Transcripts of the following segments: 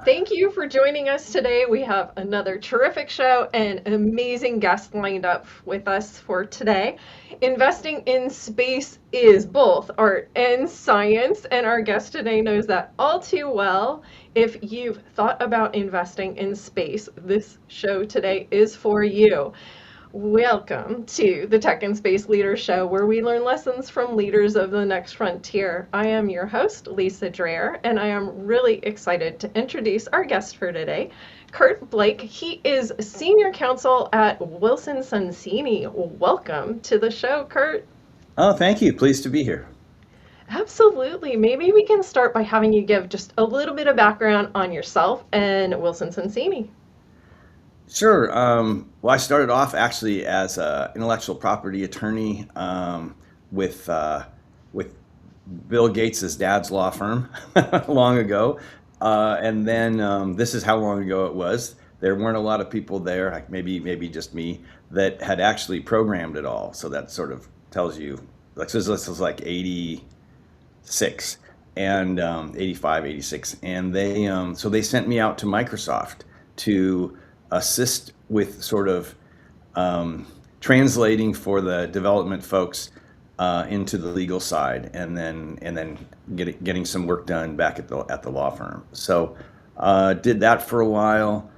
Thank you for joining us today. We have another terrific show and an amazing guest lined up with us for today. Investing in space is both art and science, and our guest today knows that all too well. If you've thought about investing in space, this show today is for you. Welcome to the Tech and Space Leaders Show, where we learn lessons from leaders of the next frontier. I am your host, Lisa Dreher, and I am really excited to introduce our guest for today, Curt Blake. He is Senior Counsel at Wilson Sonsini. Welcome to the show, Curt. Oh, thank you. Pleased to be here. Absolutely. Maybe we can start by having you give just a little bit of background on yourself and Wilson Sonsini. Sure. Well, I started off actually as an intellectual property attorney with with Bill Gates's dad's law firm long ago, and then this is how long ago it was. There weren't a lot of people there, like maybe just me, that had actually programmed it all. So that sort of tells you, like, this was like 86 and 85, 86, and they sent me out to Microsoft to assist with sort of translating for the development folks into the legal side, and then getting some work done back at the law firm. So did that for a while,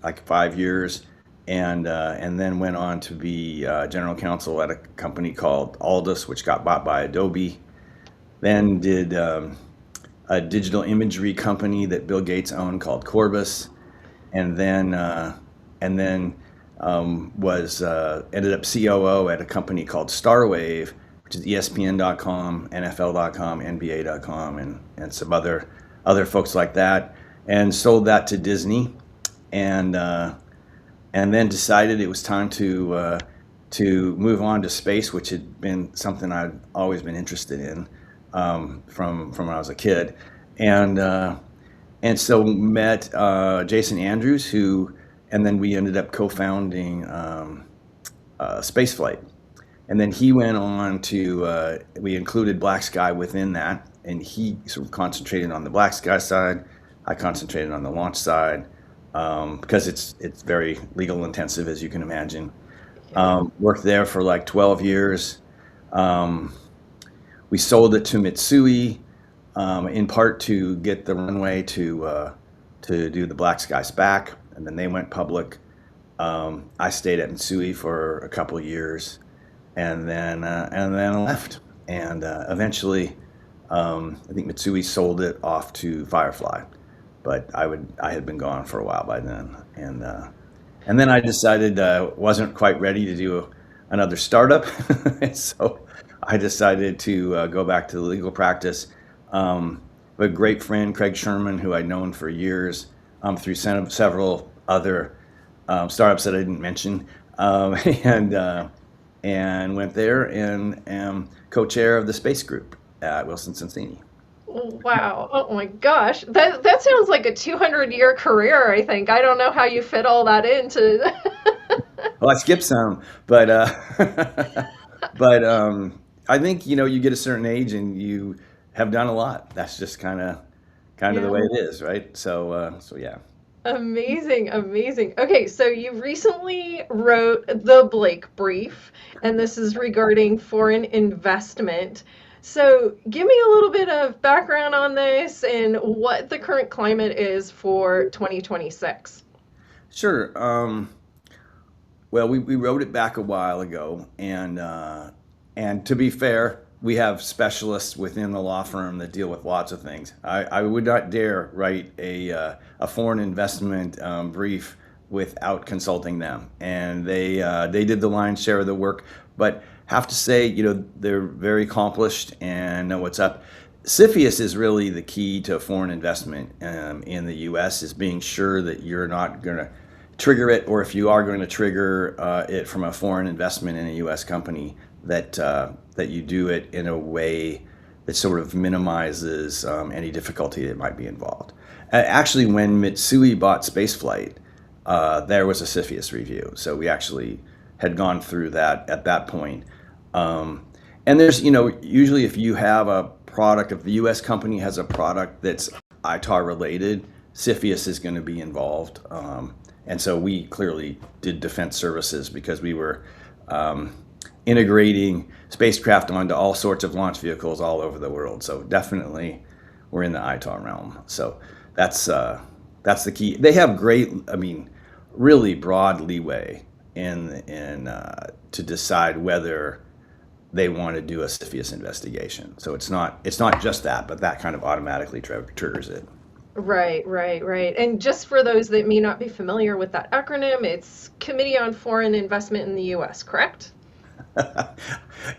like 5 years, and then went on to be general counsel at a company called Aldus, which got bought by Adobe. Then did a digital imagery company that Bill Gates owned called Corbus, and then was ended up COO at a company called Starwave, which is ESPN.com, NFL.com, NBA.com, and some other folks like that, and sold that to Disney, and then decided it was time to move on to space, which had been something I'd always been interested in from when I was a kid, and so met Jason Andrews, and then we ended up co-founding Spaceflight. And then he went on to, we included Black Sky within that, and he sort of concentrated on the Black Sky side. I concentrated on the launch side because it's very legal intensive, as you can imagine. Worked there for like 12 years. We sold it to Mitsui, in part to get the runway to do the Black Sky SPAC, and then they went public. I stayed at Mitsui for a couple of years, and then left, and eventually, I think Mitsui sold it off to Firefly, but I had been gone for a while by then, and then I decided wasn't quite ready to do another startup, and so I decided to go back to the legal practice. A great friend, Craig Sherman, who I'd known for years through several other startups that I didn't mention, and went there and am co-chair of the space group at Wilson Sonsini. Wow. Oh my gosh. That sounds like a 200-year career, I think. I don't know how you fit all that into. Well, I skipped some, but but I think you get a certain age and you have done a lot. That's just kind of the Yeah. way it is, right? So yeah. Amazing, amazing. Okay, so you recently wrote the Blake Brief, and this is regarding foreign investment. So give me a little bit of background on this and what the current climate is for 2026. Sure. Well, we wrote it back a while ago, and to be fair, we have specialists within the law firm that deal with lots of things. I would not dare write a foreign investment brief without consulting them, and they did the lion's share of the work. But have to say, they're very accomplished and know what's up. CFIUS is really the key to foreign investment in the U.S. is being sure that you're not going to trigger it, or if you are going to trigger it from a foreign investment in a U.S. company, that you do it in a way that sort of minimizes any difficulty that might be involved. Actually, when Mitsui bought Spaceflight, there was a CFIUS review, so we actually had gone through that at that point. And there's, usually if you have a product, if the U.S. company has a product that's ITAR related, CFIUS is going to be involved. And so we clearly did defense services because we were integrating spacecraft onto all sorts of launch vehicles all over the world. So definitely we're in the ITAR realm. So that's the key. They have great, I mean, really broad leeway in to decide whether they want to do a CFIUS investigation. So it's not just that, but that kind of automatically triggers it. Right, right, right. And just for those that may not be familiar with that acronym, it's Committee on Foreign Investment in the U.S., correct?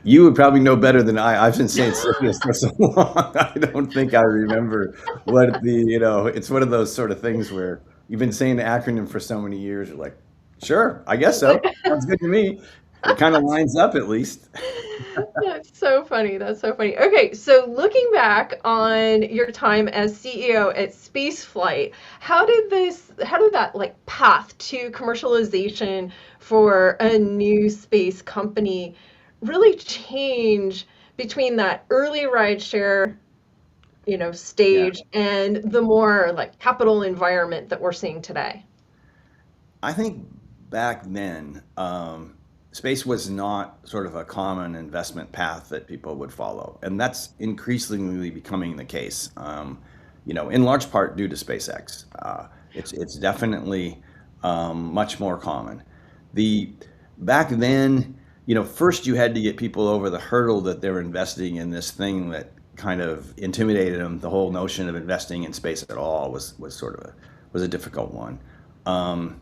You would probably know better than I. I've been saying CFIUS for so long. I don't think I remember what it's one of those sort of things where you've been saying the acronym for so many years. You're like, sure, I guess so. Sounds good to me. It kind of lines up at least. That's so funny. That's so funny. Okay, so looking back on your time as CEO at Spaceflight, how did that like path to commercialization for a new space company really change between that early rideshare, Yeah. stage and the more like capital environment that we're seeing today? I think back then, space was not sort of a common investment path that people would follow, and that's increasingly becoming the case. In large part due to SpaceX. It's definitely much more common. The Back then, first you had to get people over the hurdle that they're investing in this thing that kind of intimidated them. The whole notion of investing in space at all was sort of was a difficult one. Um,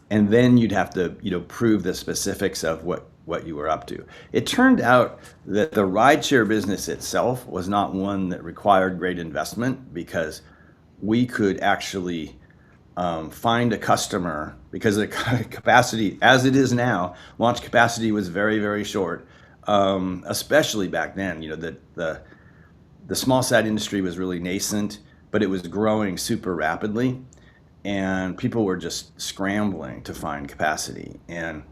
and then you'd have to prove the specifics of what you were up to. It turned out that the rideshare business itself was not one that required great investment because we could actually find a customer because the capacity as it is now, launch capacity was very, very short, especially back then. The small sat industry was really nascent, but it was growing super rapidly, and people were just scrambling to find capacity. And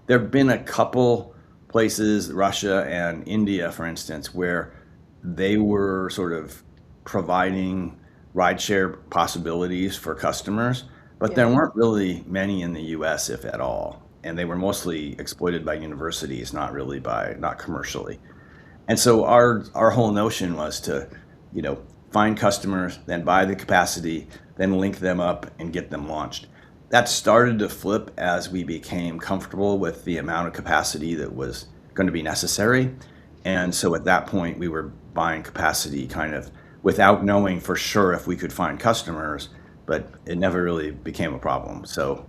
there have been a couple places, Russia and India, for instance, where they were sort of providing rideshare possibilities for customers, but Yeah. there weren't really many in the US, if at all. And they were mostly exploited by universities, not commercially. And so our whole notion was to, find customers, then buy the capacity, then link them up and get them launched. That started to flip as we became comfortable with the amount of capacity that was going to be necessary. And so at that point, we were buying capacity kind of without knowing for sure if we could find customers, but it never really became a problem. So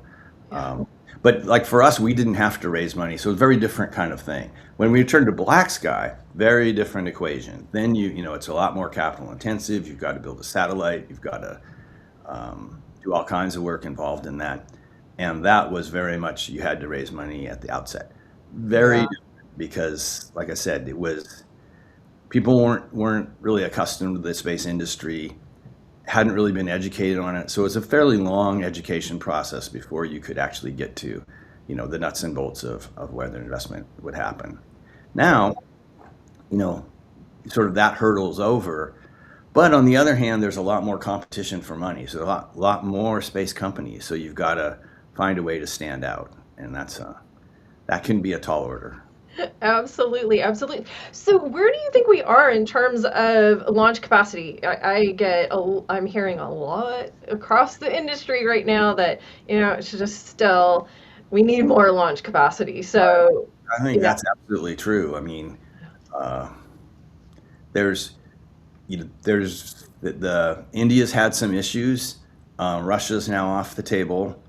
Yeah. but like for us, we didn't have to raise money, so it's a very different kind of thing. When we turned to Black Sky, very different equation. Then it's a lot more capital intensive. You've got to build a satellite. You've got to do all kinds of work involved in that, and that was very much you had to raise money at the outset. Very Yeah. different because, like I said, it was people weren't really accustomed to the space industry, hadn't really been educated on it. So it was a fairly long education process before you could actually get to, the nuts and bolts of where the investment would happen. Now, you know, sort of that hurdle's over. But on the other hand, there's a lot more competition for money. So a lot more space companies. So you've got to find a way to stand out, and that can be a tall order. Absolutely, absolutely. So, where do you think we are in terms of launch capacity? I'm hearing a lot across the industry right now that, it's just still, we need more launch capacity. So, I think yeah, that's absolutely true. I mean, uh, there's there's the India's had some issues. Russia's now off the table.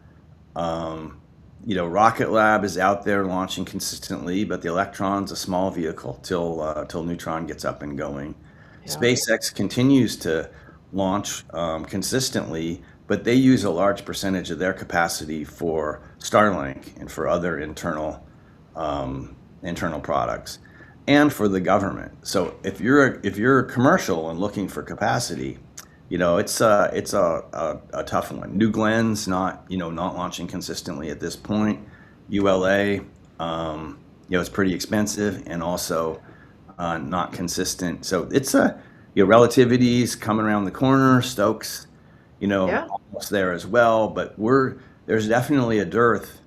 Um, Rocket Lab is out there launching consistently, but the Electron's a small vehicle till Neutron gets up and going. yeah, SpaceX continues to launch consistently, but they use a large percentage of their capacity for Starlink and for other internal products, and for the government. So if you're commercial and looking for capacity, it's a tough one. New Glen's not launching consistently at this point. ULA, it's pretty expensive and also not consistent. So relativity's coming around the corner. Stokes, Yeah. almost there as well. But there's definitely a dearth,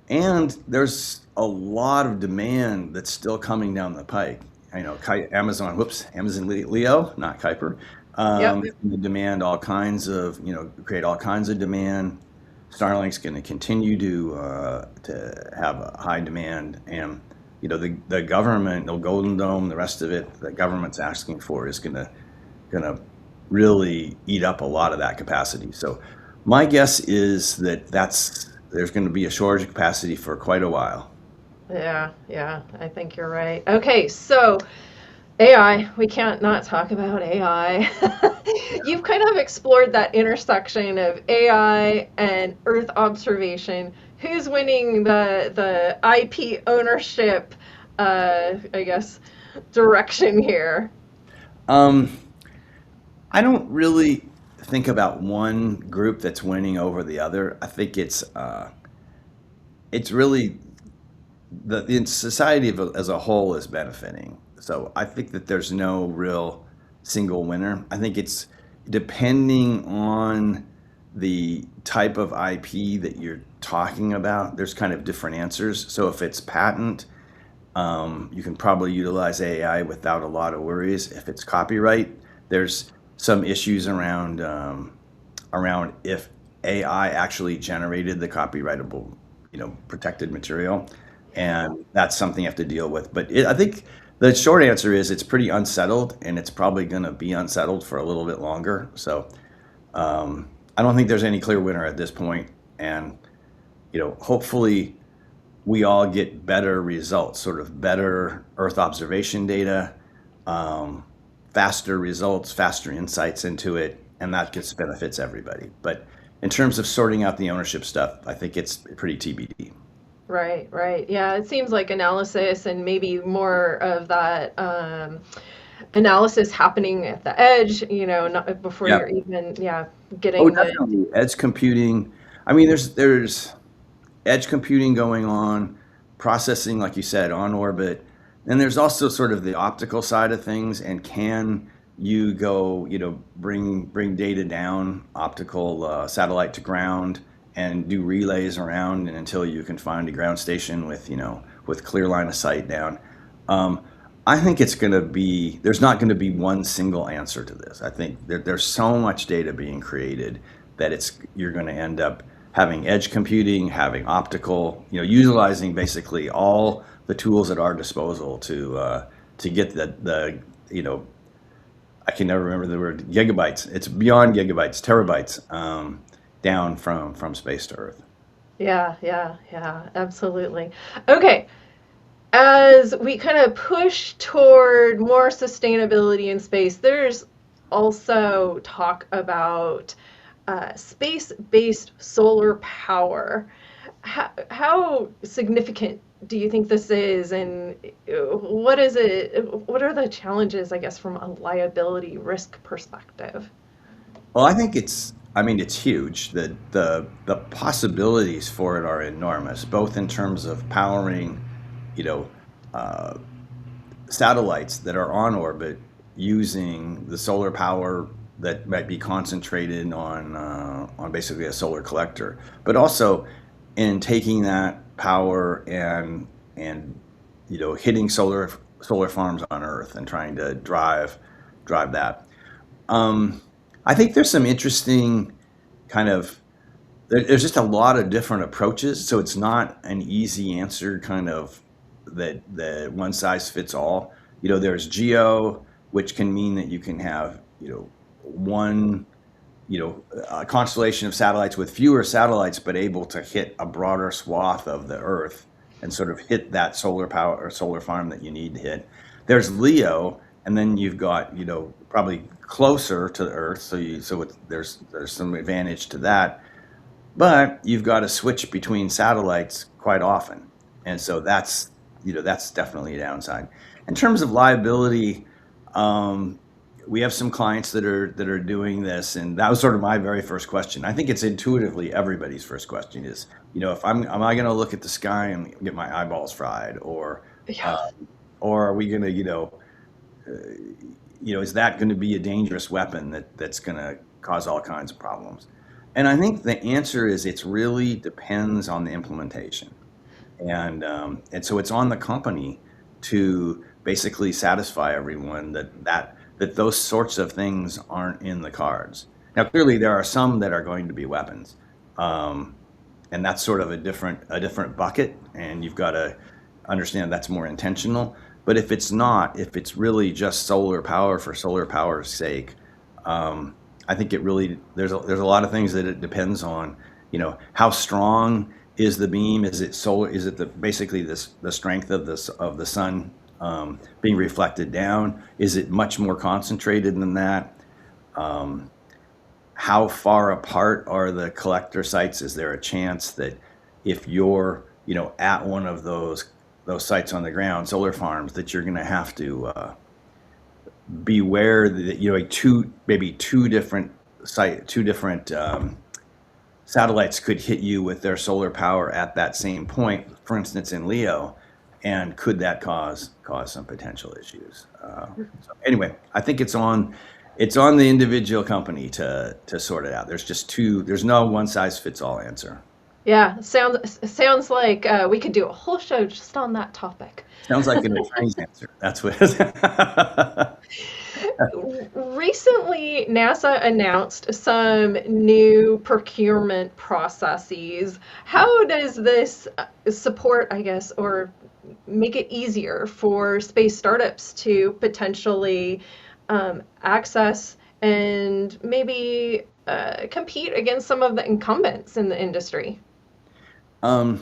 and there's a lot of demand that's still coming down the pike. Amazon Leo, not Kuiper, Yep. the demand all kinds of, create all kinds of demand. Starlink's going to continue to have a high demand, and the government, the Golden Dome, the rest of it, the government's asking for is going to really eat up a lot of that capacity. So my guess is that there's going to be a shortage of capacity for quite a while. Yeah, yeah, I think you're right. Okay, so AI, we can't not talk about AI. You've kind of explored that intersection of AI and Earth observation. Who's winning the IP ownership, I guess, direction here? Um, I don't really think about one group that's winning over the other. I think it's really the society as a whole is benefiting. So I think that there's no real single winner. I think it's depending on the type of IP that you're talking about. There's kind of different answers. So if it's patent, you can probably utilize AI without a lot of worries. If it's copyright, there's some issues around if AI actually generated the copyrightable, protected material, and that's something you have to deal with. But I think the short answer is it's pretty unsettled, and it's probably going to be unsettled for a little bit longer. So I don't think there's any clear winner at this point, and hopefully we all get better results, sort of better Earth observation data, faster results, faster insights into it, and that gets benefits everybody. But in terms of sorting out the ownership stuff, I think it's pretty TBD. Right, right. Yeah, it seems like analysis and maybe more of that analysis happening at the edge, not before Yeah. you're even, yeah, Oh, getting the, definitely. Edge computing. I mean, there's edge computing going on, processing, like you said, on orbit. Then there's also sort of the optical side of things, and can you go, bring data down, optical satellite to ground, and do relays around, and until you can find a ground station with clear line of sight down. Um, I think there's not going to be one single answer to this. I think there's so much data being created that you're going to end up having edge computing, having optical, utilizing basically all the tools at our disposal to get the I can never remember the word gigabytes. It's beyond gigabytes, terabytes, down from space to Earth. yeah, yeah, yeah, absolutely. Okay, as we kind of push toward more sustainability in space, there's also talk about space-based solar power. How significant do you think this is, and what is it? What are the challenges, I guess, from a liability risk perspective? Well, I think it's huge. The possibilities for it are enormous, both in terms of powering, you know, uh, satellites that are on orbit using the solar power that might be concentrated on basically a solar collector, but also in taking that power and hitting solar farms on Earth and trying to drive that. Um, I think there's some interesting kind of there's just a lot of different approaches, so it's not an easy answer kind of that one size fits all. There's geo, which can mean that you can have one a constellation of satellites with fewer satellites, but able to hit a broader swath of the Earth and sort of hit that solar power or solar farm that you need to hit. There's LEO, and then you've got probably closer to the Earth, there's some advantage to that, but you've got to switch between satellites quite often, and so that's definitely a downside. In terms of liability, um, we have some clients that are doing this, and that was sort of my very first question. I think it's intuitively everybody's first question is, if am I going to look at the sky and get my eyeballs fried, or Yeah. uh, or are we going to is that going to be a dangerous weapon that's going to cause all kinds of problems? And I think the answer is it really depends on the implementation. And so it's on the company to basically satisfy everyone that those sorts of things aren't in the cards. Now, clearly, there are some that are going to be weapons, and that's sort of a different bucket, and you've got to understand that's more intentional. But if it's not, if it's really just solar power for solar power's sake, I think it really there's a lot of things that it depends on. How strong is the beam? Is it solar? Is it basically the strength of the sun being reflected down? Is it much more concentrated than that? How far apart are the collector sites? Is there a chance that if you're at one of those sites on the ground, solar farms, that you're going to have to beware that maybe two different satellites could hit you with their solar power at that same point, for instance, in Leo, and could that cause some potential issues? So anyway, I think it's on the individual company to sort it out. There's no one size fits all answer. Yeah, sounds like we could do a whole show just on that topic. Sounds like an attorney's answer. That's what it is. Recently, NASA announced some new procurement processes. How does this support, I guess, or make it easier for space startups to potentially access and maybe compete against some of the incumbents in the industry? Well,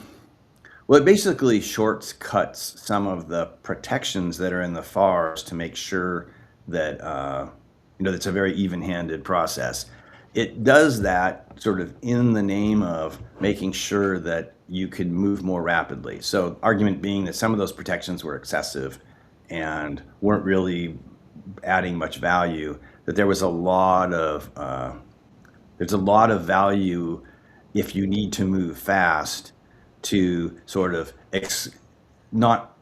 it basically shortcuts some of the protections that are in the FARs to make sure that it's a very even-handed process. It does that sort of in the name of making sure that you can move more rapidly. So, argument being that some of those protections were excessive and weren't really adding much value. That there was a lot of there's a lot of value if you need to move fast to sort of not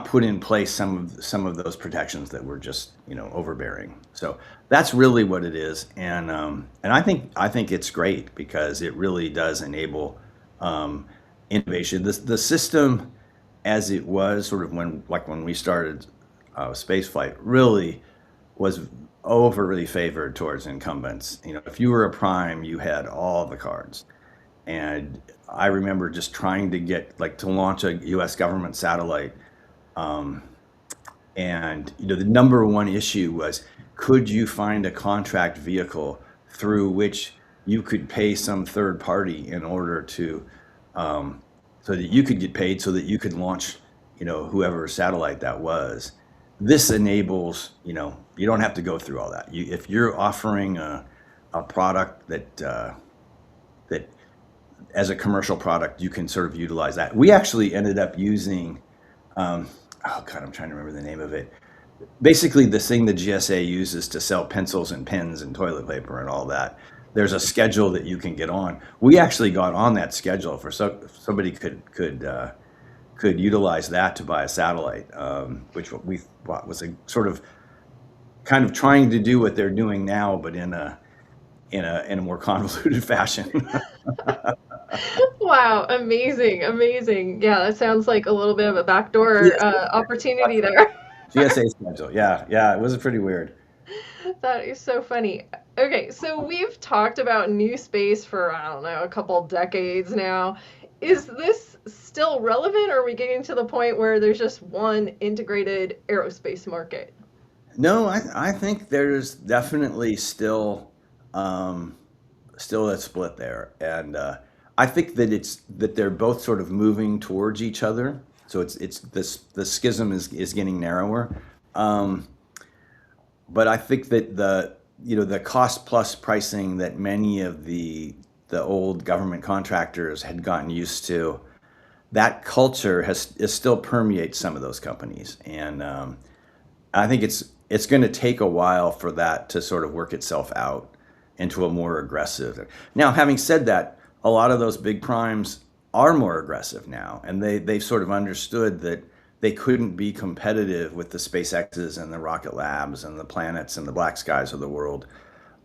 put in place some of those protections that were just overbearing. So that's really what it is, and I think it's great because it really does enable innovation. The system as it was sort of when we started spaceflight really was overly favored towards incumbents. If you were a prime, you had all the cards. And I remember just trying to get to launch a U.S. government satellite. And the number one issue was, could you find a contract vehicle through which you could pay some third party in order to, so that you could get paid so that you could launch, whoever satellite that was. This enables, you don't have to go through all that. If you're offering a product that as a commercial product, you can sort of utilize that. We actually ended up using, I'm trying to remember the name of it. Basically, the thing the GSA uses to sell pencils and pens and toilet paper and all that. There's a schedule that you can get on. We actually got on that schedule for somebody could utilize that to buy a satellite, which we thought was a sort of kind of trying to do what they're doing now, but in a more convoluted fashion. Wow, amazing. Yeah, that sounds like a little bit of a backdoor opportunity there. GSA schedule, yeah, it was pretty weird. That is so funny. Okay, so we've talked about new space for, I don't know, a couple decades now. Is this still relevant, or are we getting to the point where there's just one integrated aerospace market? No, I think there's definitely still a split there, and I think that they're both sort of moving towards each other. So the schism is getting narrower, but I think that the cost plus pricing that many of the old government contractors had gotten used to, that culture is still permeates some of those companies, and I think it's going to take a while for that to sort of work itself out into a more aggressive. Now, having said that, a lot of those big primes are more aggressive now, and they've sort of understood that they couldn't be competitive with the SpaceXs and the Rocket Labs and the Planets and the Black Skies of the world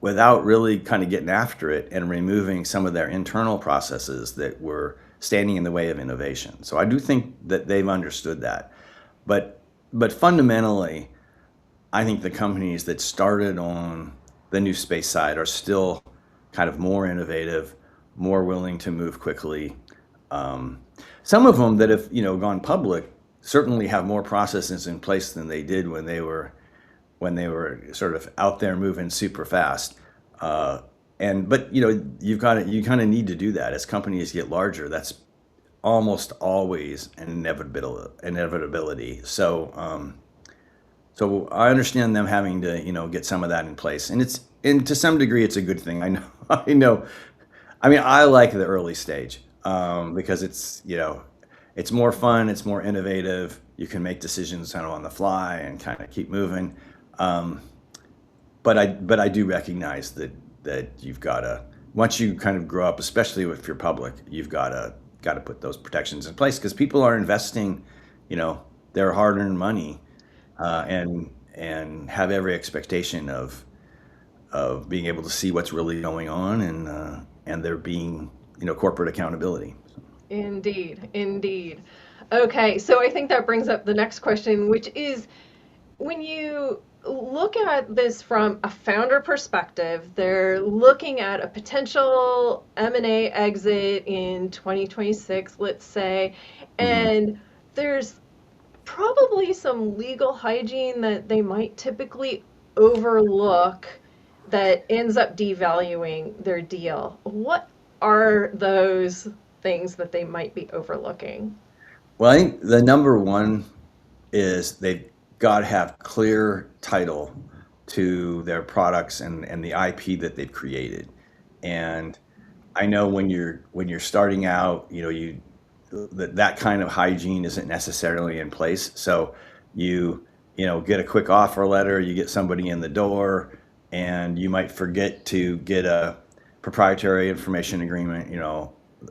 without really kind of getting after it and removing some of their internal processes that were standing in the way of innovation. So I do think that they've understood that. But fundamentally, I think the companies that started on the new space side are still kind of more innovative, more willing to move quickly. Some of them that have gone public certainly have more processes in place than they did when they were sort of out there moving super fast. But you kind of need to do that as companies get larger. That's almost always an inevitability. So I understand them having to get some of that in place, and to some degree it's a good thing. I know I know. I mean, I like the early stage because it's more fun, it's more innovative. You can make decisions kind of on the fly and kind of keep moving. But I do recognize that you've got to, once you kind of grow up, especially if you're public, you've got to put those protections in place because people are investing, their hard-earned money, and have every expectation of being able to see what's really going on, and there being corporate accountability. Indeed, indeed. Okay, so I think that brings up the next question, which is when you look at this from a founder perspective, they're looking at a potential M&A exit in 2026, let's say, Mhm. and there's probably some legal hygiene that they might typically overlook that ends up devaluing their deal. What are those things that they might be overlooking? Well, I think the number one is they've got to have clear title to their products and the IP that they've created. And I know when you're starting out, that kind of hygiene isn't necessarily in place. So you get a quick offer letter, you get somebody in the door, and you might forget to get a proprietary information agreement,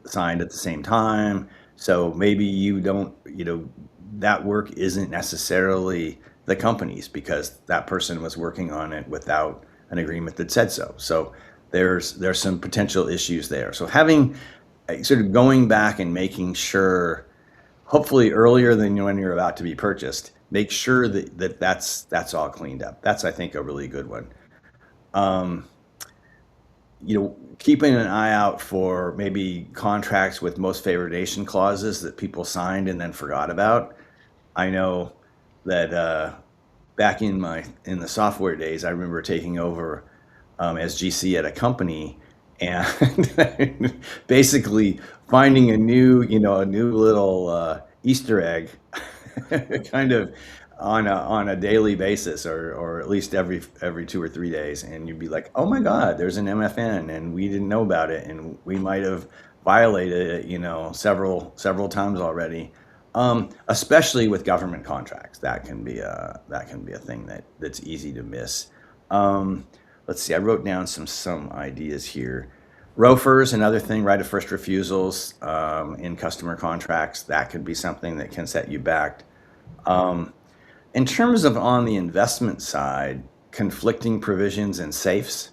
signed at the same time. So maybe you don't, that work isn't necessarily the company's because that person was working on it without an agreement that said so. So there's some potential issues there. So having sort of going back and making sure, hopefully earlier than when you're about to be purchased, make sure that's all cleaned up. That's, I think, a really good one. Um, Keeping an eye out for maybe contracts with most favored nation clauses that people signed and then forgot about. I know that back in the software days, I remember taking over as GC at a company and basically finding a new little Easter egg, kind of on a daily basis, or at least every 2 or 3 days, and you'd be like, oh my God, there's an MFN, and we didn't know about it, and we might have violated it, several times already. Especially with government contracts, that can be a thing that's easy to miss. Let's see, I wrote down some ideas here. ROFRs, another thing, right of first refusals in customer contracts, that could be something that can set you back. In terms of on the investment side, conflicting provisions and safes,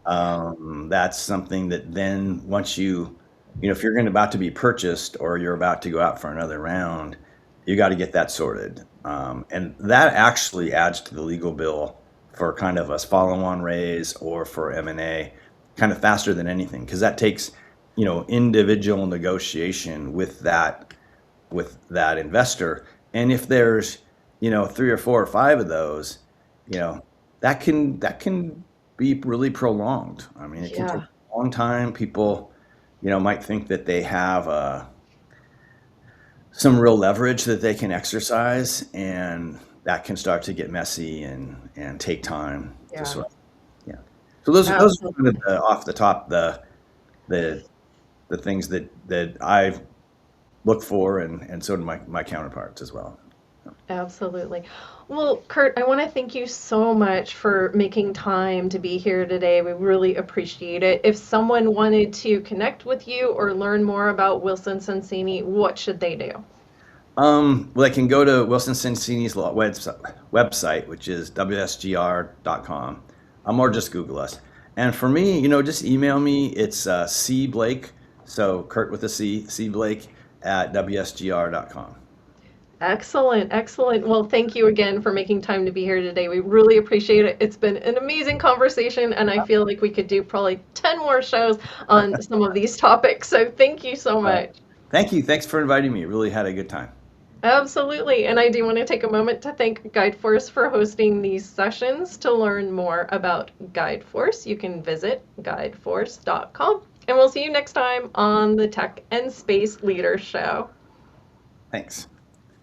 that's something that then once if you're about to be purchased or you're about to go out for another round, you got to get that sorted. And that actually adds to the legal bill for kind of a follow-on raise or for M&A kind of faster than anything, because that takes, individual negotiation with that investor. And if there's, 3 or 4 or 5 of those, that can be really prolonged. I mean, it can take Yeah, a long time. People, might think that they have some real leverage that they can exercise, and that can start to get messy and take time to yeah, sort of, yeah. So those are kind of absolutely. off the top the the things that I look for, and so do my counterparts as well. Absolutely. Well, Curt, I want to thank you so much for making time to be here today. We really appreciate it. If someone wanted to connect with you or learn more about Wilson Sonsini, what should they do? Well, they can go to Wilson Sonsini's website, which is wsgr.com, or just Google us. And for me, just email me. It's C Blake, so Curt with a C Blake at wsgr.com. Excellent, excellent. Well, thank you again for making time to be here today. We really appreciate it. It's been an amazing conversation, and I feel like we could do probably 10 more shows on some of these topics. So thank you so much. Thank you. Thanks for inviting me. Really had a good time. Absolutely. And I do want to take a moment to thank GuideForce for hosting these sessions. To learn more about GuideForce, you can visit guideforce.com. And we'll see you next time on the Tech and Space Leaders Show. Thanks.